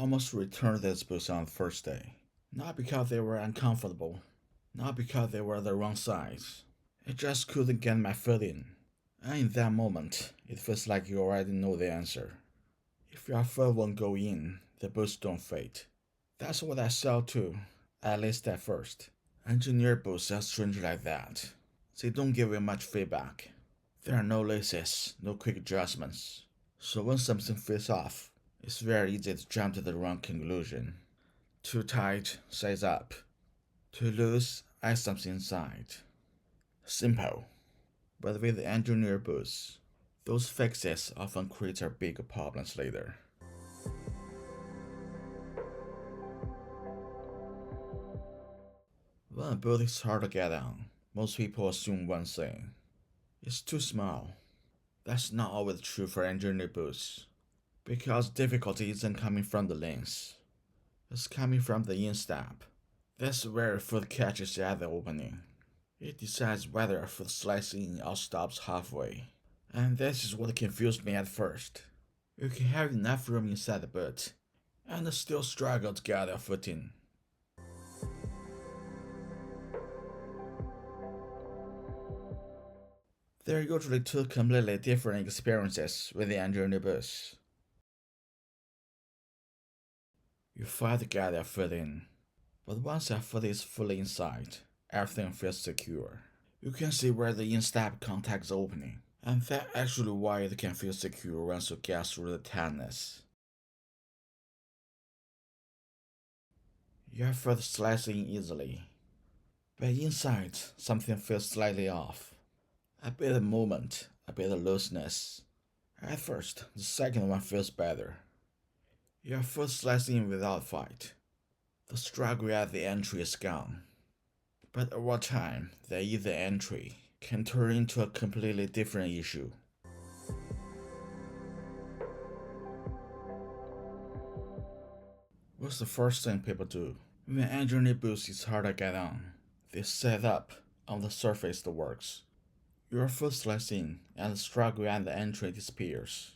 almost returned these boots on the first day. Not because they were uncomfortable, not because they were the wrong size. I just couldn't get my foot in. And in that moment, it feels like you already know the answer. If your foot won't go in, the boots don't fit. That's what I saw too, at least at first. Engineered boots are strange like that. They don't give you much feedback. There are no laces, no quick adjustments. So when something feels off, it's very easy to jump to the wrong conclusion. Too tight, size up. Too loose, add something inside. Simple. But with engineered boots, those fixes often create bigger problems later. When a boot is hard to get on, most people assume one thing. It's too small. That's not always true for engineered boots. Because difficulty isn't coming from the lens. It's coming from the instep. That's where a foot catches at the opening. It decides whether a foot slides in or stops halfway. And this is what confused me at first. You can have enough room inside the boot, and still struggle to get your foot in. There are usually two completely different experiences with the engineered boots. You fight to get your foot in, but once your foot is fully inside, everything feels secure. You can see where the instep contacts the opening, and that's actually why it can feel secure once you get through the tightness. Your foot slides in easily, but inside something feels slightly off. A bit of movement, a bit of looseness. At first, the second one feels better. Your foot slides in without fight. The struggle at the entry is gone. But over time, the easy entry can turn into a completely different issue. What's the first thing people do? When engineered boost is hard to get on, they set up on the surface that works. Your foot slides in, and the struggle at the entry disappears.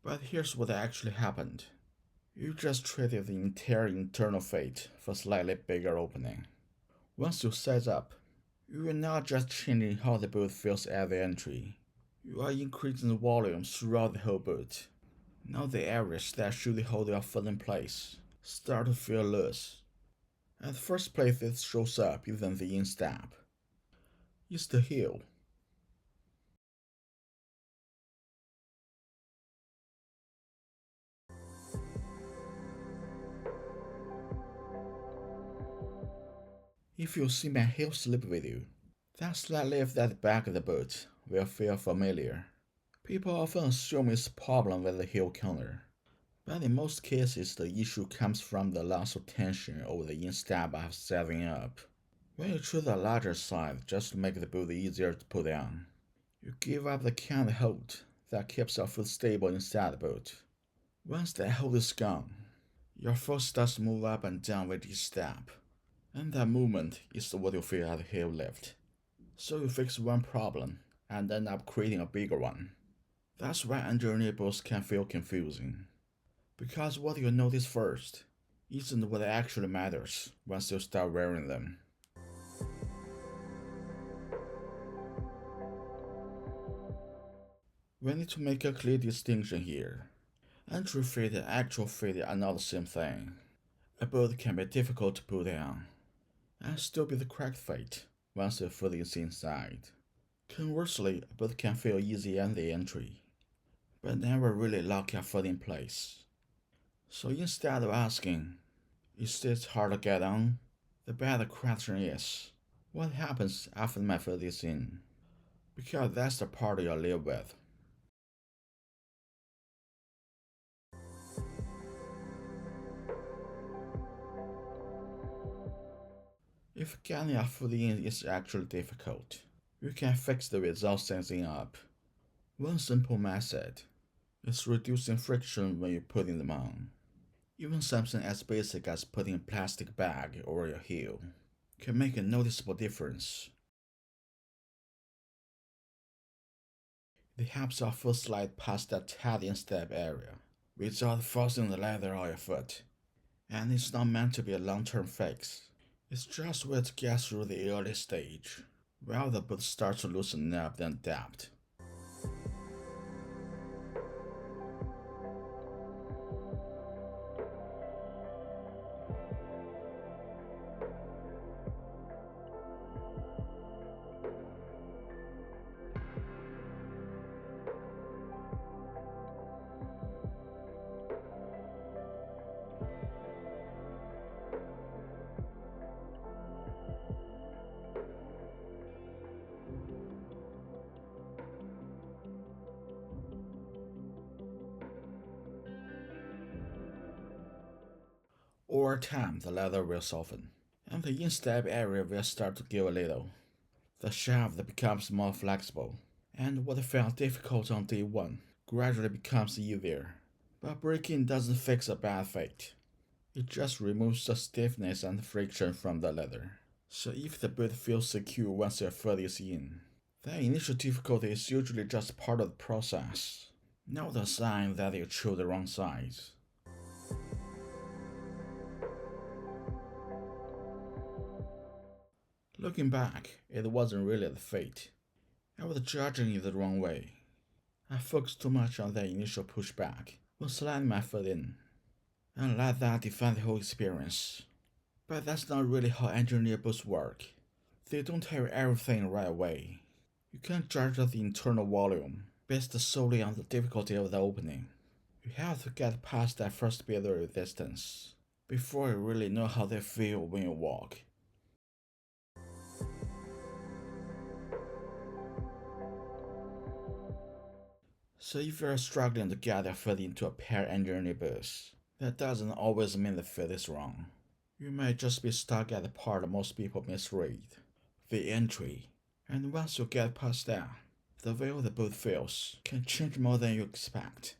But here's what actually happened. You just traded the entire internal fate for a slightly bigger opening. Once you set up, you are not just changing how the boot feels at the entry, you are increasing the volume throughout the whole boot. Now the areas that should hold your foot in place start to feel loose. At the first place it shows up isn't the instep, it's the heel. If you see my heel slip with you, that slight lift at the back of the boot will feel familiar. People often assume it's a problem with the heel counter, but in most cases the issue comes from the loss of tension over the instep of setting up. When you choose a larger size just to make the boot easier to put on, you give up the kind of hold that keeps your foot stable inside the boot. Once that hold is gone, your foot starts to move up and down with each step, and that movement is what you feel at the heel lift. So you fix one problem and end up creating a bigger one. That's why engineered boots can feel confusing. Because what you notice first isn't what actually matters once you start wearing them. We need to make a clear distinction here. Entry fit and actual fit are not the same thing. A boot can be difficult to put on, and still be the correct fit once the foot is inside. Conversely, a boot can feel easy at the entry, but never really lock your foot in place. So instead of asking, is this hard to get on? The better question is, what happens after my foot is in? Because that's the part you live with. If getting your foot in is actually difficult, you can fix it without sensing up. One simple method is reducing friction when you're putting them on. Even something as basic as putting a plastic bag over your heel can make a noticeable difference. It helps your foot slide past that tight instep area, without forcing the leather on your foot. And it's not meant to be a long-term fix. It's just a way to get through the early stage, while the boot starts to loosen up and adapt. Over time, the leather will soften, and the instep area will start to give a little. The shaft becomes more flexible, and what felt difficult on day one gradually becomes easier. But breaking doesn't fix a bad fit. It just removes the stiffness and friction from the leather. So if the boot feels secure once your foot is in, the initial difficulty is usually just part of the process, not a sign that you chose the wrong size. Looking back, it wasn't really the fate. I was judging it the wrong way. I focused too much on the initial pushback when sliding my foot in, and let that define the whole experience. But that's not really how engineer boots work. They don't have everything right away. You can't judge the internal volume based solely on the difficulty of the opening. You have to get past that first bit of resistance before you really know how they feel when you walk. So if you're struggling to get your foot into a pair engineer boots, that doesn't always mean the fit is wrong. You might just be stuck at the part most people misread, the entry. And once you get past that, the way the boot feels can change more than you expect.